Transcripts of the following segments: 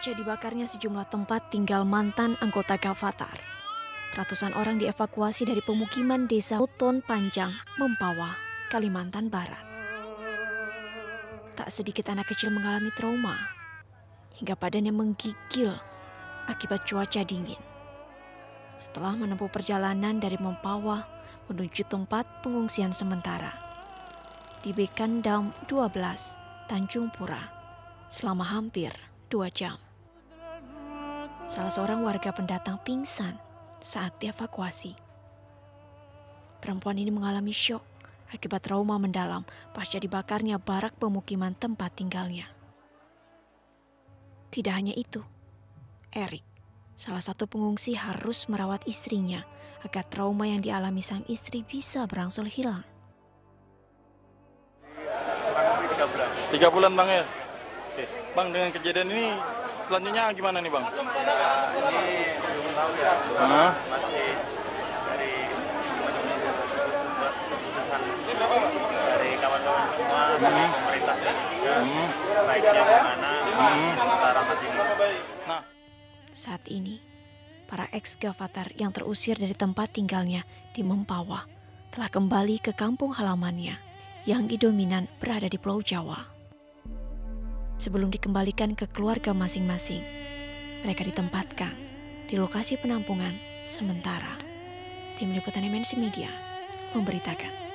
Pasca dibakarnya sejumlah tempat tinggal mantan anggota Gavatar, ratusan orang dievakuasi dari pemukiman desa Huton Panjang, Mempawah, Kalimantan Barat. Tak sedikit anak kecil mengalami trauma, hingga badannya menggigil akibat cuaca dingin. Setelah menempuh perjalanan dari Mempawah menuju tempat pengungsian sementara di Bekandam 12, Tanjung Pura, selama hampir 2 jam. Salah seorang warga pendatang pingsan saat dievakuasi. Perempuan ini mengalami syok akibat trauma mendalam pasca dibakarnya barak pemukiman tempat tinggalnya. Tidak hanya itu, Erik, salah satu pengungsi, harus merawat istrinya agar trauma yang dialami sang istri bisa berangsur hilang. 3 bulan Bang ya? Oke. Bang, dengan kejadian ini selanjutnya gimana nih Bang? Ini belum tahu ya, masih dari keputusan dari kawan-kawan semua, dari pemerintah juga, baiknya gimana, sementara masih Nah, saat ini, para ex-Gavatar yang terusir dari tempat tinggalnya di Mempawah telah kembali ke kampung halamannya yang dominan berada di Pulau Jawa. Sebelum dikembalikan ke keluarga masing-masing, mereka ditempatkan di lokasi penampungan sementara. Tim Liputan MNC Media memberitakan.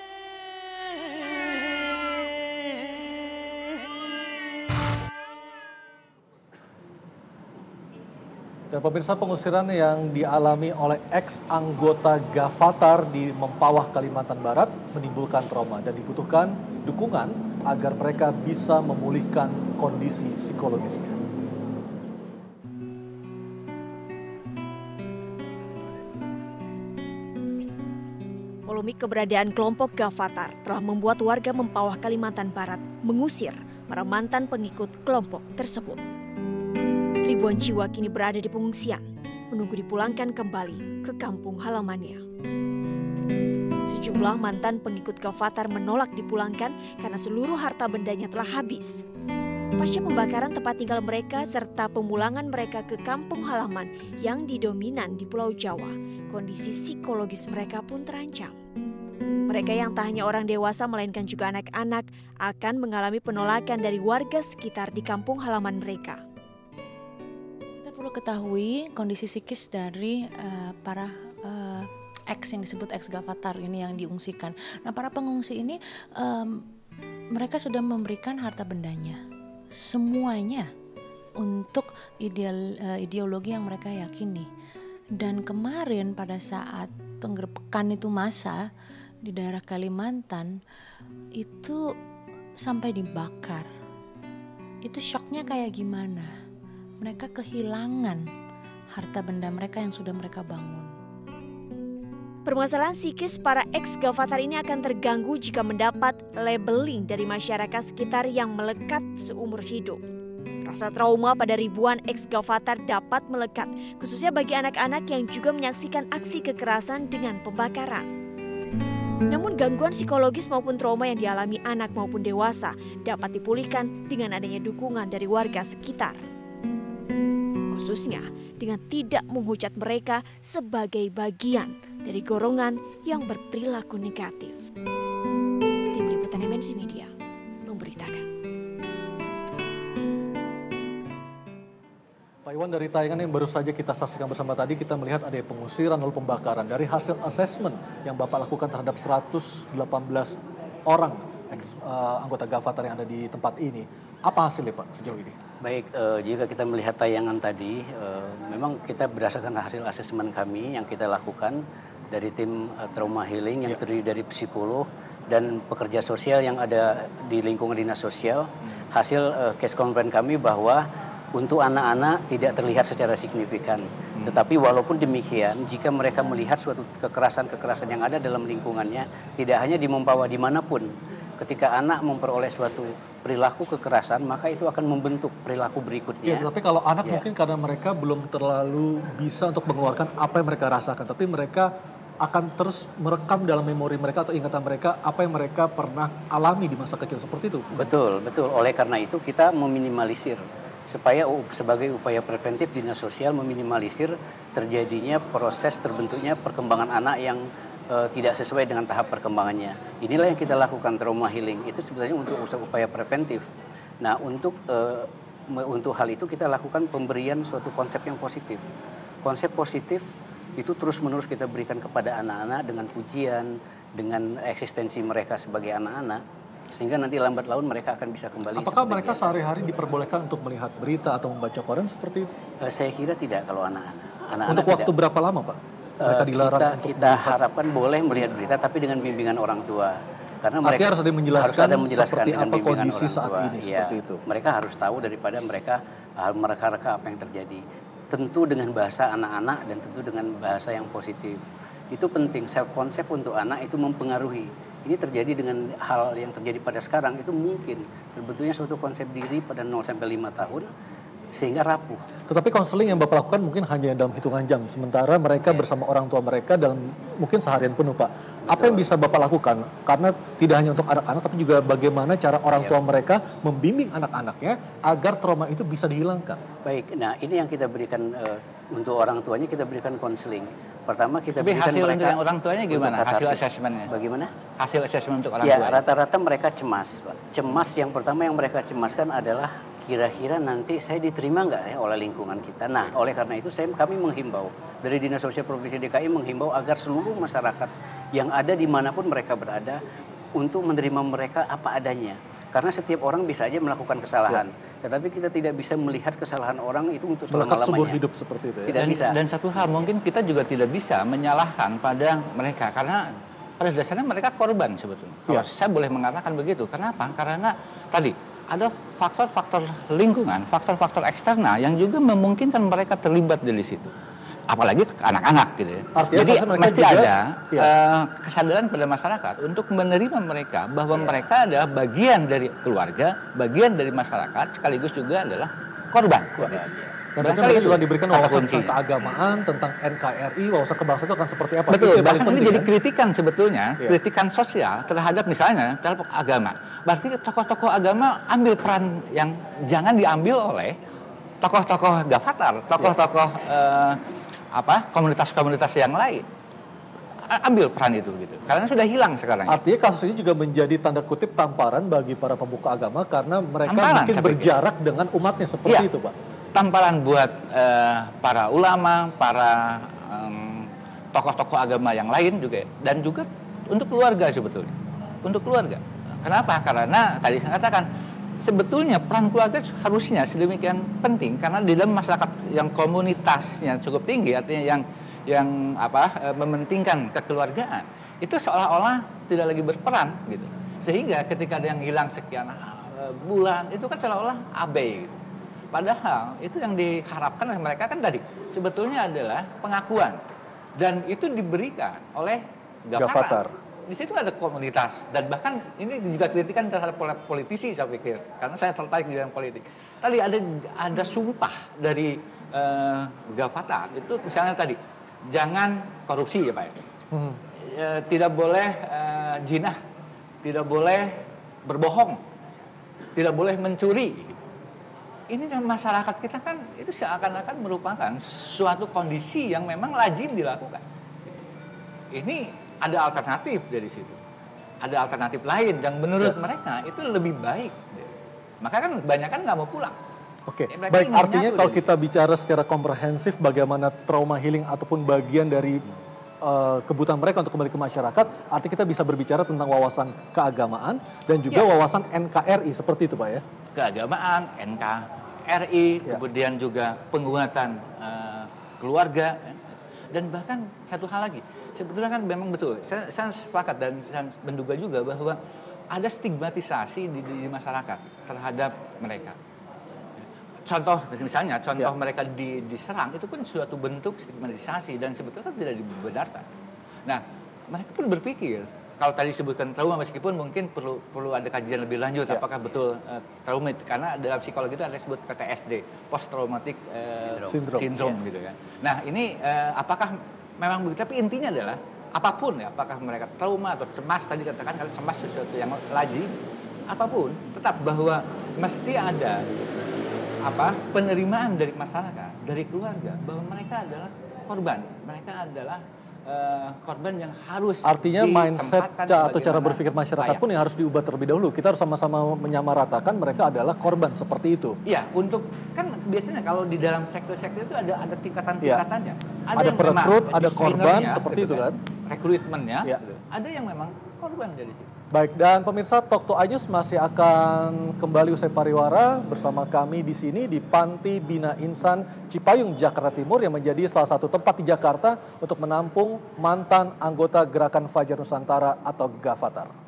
Dan pemirsa, pengusiran yang dialami oleh ex-anggota Gavatar di Mempawah, Kalimantan Barat menimbulkan trauma dan dibutuhkan dukungan agar mereka bisa memulihkan kondisi psikologisnya. Polemik keberadaan kelompok Gavatar telah membuat warga Mempawah, Kalimantan Barat mengusir para mantan pengikut kelompok tersebut. Ribuan jiwa kini berada di pengungsian, menunggu dipulangkan kembali ke kampung halamannya. Sejumlah mantan pengikut Gavatar menolak dipulangkan karena seluruh harta bendanya telah habis. Pasca pembakaran tempat tinggal mereka serta pemulangan mereka ke kampung halaman yang didominan di Pulau Jawa, kondisi psikologis mereka pun terancam. Mereka yang tak hanya orang dewasa melainkan juga anak-anak akan mengalami penolakan dari warga sekitar di kampung halaman mereka. Perlu ketahui kondisi psikis dari para ex yang disebut ex Gavatar ini yang diungsikan. Nah, para pengungsi ini mereka sudah memberikan harta bendanya semuanya untuk ideologi yang mereka yakini. Dan kemarin pada saat penggerbekan itu massa di daerah Kalimantan itu sampai dibakar. Itu syoknya kayak gimana? Mereka kehilangan harta benda mereka yang sudah mereka bangun. Permasalahan psikis para ex-Gavatar ini akan terganggu jika mendapat labeling dari masyarakat sekitar yang melekat seumur hidup. Rasa trauma pada ribuan ex-Gavatar dapat melekat, khususnya bagi anak-anak yang juga menyaksikan aksi kekerasan dengan pembakaran. Namun gangguan psikologis maupun trauma yang dialami anak maupun dewasa dapat dipulihkan dengan adanya dukungan dari warga sekitar. Khususnya dengan tidak menghujat mereka sebagai bagian dari golongan yang berperilaku negatif. Tim Liputan MNC Media memberitakan. Pak Iwan, dari tayangan yang baru saja kita saksikan bersama tadi, kita melihat ada pengusiran lalu pembakaran. Dari hasil asesmen yang Bapak lakukan terhadap 118 orang anggota Gavatar yang ada di tempat ini, apa hasilnya Pak sejauh ini? Baik, jika kita melihat tayangan tadi, memang kita berdasarkan hasil asesmen kami yang kita lakukan dari tim trauma healing yang terdiri dari psikolog dan pekerja sosial yang ada di lingkungan dinas sosial. Hasil case conference kami bahwa untuk anak-anak tidak terlihat secara signifikan. Tetapi walaupun demikian, jika mereka melihat suatu kekerasan-kekerasan yang ada dalam lingkungannya, tidak hanya di Mempawah, dimanapun, ketika anak memperoleh suatu perilaku kekerasan, maka itu akan membentuk perilaku berikutnya. Ya, tapi kalau anak mungkin karena mereka belum terlalu bisa untuk mengeluarkan apa yang mereka rasakan, tapi mereka akan terus merekam dalam memori mereka atau ingatan mereka apa yang mereka pernah alami di masa kecil, seperti itu. Betul, betul. Oleh karena itu kita meminimalisir supaya sebagai upaya preventif dinas sosial meminimalisir terjadinya proses terbentuknya perkembangan anak yang tidak sesuai dengan tahap perkembangannya. Inilah yang kita lakukan trauma healing. Itu sebenarnya untuk upaya preventif. Nah, untuk hal itu kita lakukan pemberian suatu konsep yang positif. Konsep positif itu terus-menerus kita berikan kepada anak-anak dengan pujian, dengan eksistensi mereka sebagai anak-anak, sehingga nanti lambat laun mereka akan bisa kembali. Apakah mereka sehari-hari diperbolehkan untuk melihat berita atau membaca koran seperti itu? Saya kira tidak kalau anak-anak. Untuk waktu tidak. berapa lama, Pak? Mereka dilarang kita harapkan boleh melihat berita, tapi dengan bimbingan orang tua. Karena mereka artinya harus ada menjelaskan seperti dengan apa kondisi saat tua. ini, Ya, seperti itu. mereka harus tahu daripada mereka mereka apa yang terjadi. Tentu dengan bahasa anak-anak dan tentu dengan bahasa yang positif. Itu penting. Konsep untuk anak itu mempengaruhi. Ini terjadi dengan hal yang terjadi pada sekarang, itu mungkin terbentuknya suatu konsep diri pada 0 sampai 5 tahun sehingga rapuh. Tetapi konseling yang Bapak lakukan mungkin hanya dalam hitungan jam, sementara mereka bersama orang tua mereka dalam mungkin seharian penuh, Pak. Apa yang bisa Bapak lakukan? Karena tidak hanya untuk anak-anak, tapi juga bagaimana cara orang tua mereka membimbing anak-anaknya agar trauma itu bisa dihilangkan. Baik, nah ini yang kita berikan untuk orang tuanya, kita berikan konseling. Pertama kita Tapi berikan hasil mereka untuk yang orang tuanya gimana? untuk Hasil katarsis. asesmennya? Bagaimana? Hasil asesmen untuk orang Ya, tuanya? rata-rata mereka cemas, Pak. Cemas yang pertama yang mereka cemaskan adalah kira-kira nanti saya diterima nggak ya oleh lingkungan kita. Nah, oleh karena itu kami menghimbau dari Dinas Sosial Provinsi DKI menghimbau agar seluruh masyarakat yang ada dimanapun mereka berada untuk menerima mereka apa adanya. Karena setiap orang bisa aja melakukan kesalahan, tetapi kita tidak bisa melihat kesalahan orang itu untuk Melekat selama-lamanya. seumur hidup seperti itu ya. Tidak bisa. Dan satu hal mungkin kita juga tidak bisa menyalahkan pada mereka karena pada dasarnya mereka korban sebetulnya. Kalau saya boleh mengatakan begitu. Kenapa? Karena tadi ada faktor-faktor lingkungan, faktor-faktor eksternal yang juga memungkinkan mereka terlibat dari situ. Apalagi anak-anak gitu ya. Artinya Jadi mereka mesti juga, ada kesadaran pada masyarakat untuk menerima mereka bahwa mereka adalah bagian dari keluarga, bagian dari masyarakat, sekaligus juga adalah korban. Dan tentu mereka juga diberikan wawasan tentang keagamaan, tentang NKRI, wawasan kebangsaan itu akan seperti apa. Betul, Itu yang bahkan paling ini penting, jadi kan? kritikan sebetulnya, kritikan sosial terhadap misalnya terhadap agama. Berarti tokoh-tokoh agama ambil peran yang jangan diambil oleh tokoh-tokoh Gavatar, tokoh-tokoh komunitas-komunitas yang lain. Ambil peran itu gitu. Karena sudah hilang sekarang. Artinya kasus ini juga menjadi tanda kutip tamparan bagi para pemuka agama karena mereka Tamparan, mungkin saya pikir. berjarak dengan umatnya seperti itu, Pak. Tamparan buat para ulama, para tokoh-tokoh agama yang lain juga, dan juga untuk keluarga sebetulnya. Untuk keluarga. Kenapa? Karena tadi saya katakan sebetulnya peran keluarga harusnya sedemikian penting karena di dalam masyarakat yang komunitasnya cukup tinggi, artinya yang mementingkan kekeluargaan, itu seolah-olah tidak lagi berperan gitu. Sehingga ketika ada yang hilang sekian bulan, itu kan seolah-olah abai gitu. Padahal itu yang diharapkan oleh mereka kan tadi sebetulnya adalah pengakuan, dan itu diberikan oleh Gavatar. Di situ ada komunitas, dan bahkan ini juga kritikan terhadap politisi saya pikir, karena saya tertarik di dalam politik. Tadi ada sumpah dari Gavatar itu misalnya tadi jangan korupsi ya Pak. Tidak boleh jinah, tidak boleh berbohong, tidak boleh mencuri. Ini masyarakat kita kan itu seakan-akan merupakan suatu kondisi yang memang lazim dilakukan. Ini ada alternatif dari situ. Ada alternatif lain yang menurut mereka itu lebih baik. Maka kan kebanyakan nggak mau pulang. Oke, Mereka baik, ingin artinya nyatu kalau dari kita bicara secara komprehensif bagaimana trauma healing ataupun bagian dari kebutuhan mereka untuk kembali ke masyarakat, artinya kita bisa berbicara tentang wawasan keagamaan dan juga wawasan NKRI, seperti itu Pak ya? Keagamaan, NKRI, kemudian juga penguatan keluarga, dan bahkan satu hal lagi, sebetulnya kan memang betul, saya sepakat dan saya menduga juga bahwa ada stigmatisasi di masyarakat terhadap mereka. Contoh misalnya, mereka diserang itu pun suatu bentuk stigmatisasi dan sebetulnya tidak dibenarkan. Nah, mereka pun berpikir kalau tadi disebutkan trauma, meskipun mungkin perlu ada kajian lebih lanjut apakah betul trauma, karena dalam psikologi itu ada disebut PTSD, post traumatic syndrome gitu kan. Nah, ini apakah memang begitu? Tapi intinya adalah apapun ya, apakah mereka trauma atau cemas, tadi katakan kalau cemas sesuatu yang lazim, apapun tetap bahwa mesti ada penerimaan dari masyarakat, dari keluarga bahwa mereka adalah korban, mereka adalah korban yang harus artinya mindset atau cara sebagaimana berpikir masyarakat layak. pun yang harus diubah terlebih dahulu. Kita harus sama-sama menyamaratakan mereka adalah korban seperti itu. Iya, untuk kan biasanya kalau di dalam sektor-sektor itu ada tingkatan-tingkatannya. Ada yang perekrut, memang ada korban disainernya, seperti gitu itu kan. Rekrutmennya, Ya. gitu. Ada yang memang korban dari situ. Baik, dan pemirsa Talk to iNews masih akan kembali usai pariwara bersama kami di sini di Panti Bina Insan Cipayung, Jakarta Timur yang menjadi salah satu tempat di Jakarta untuk menampung mantan anggota Gerakan Fajar Nusantara atau Gavatar.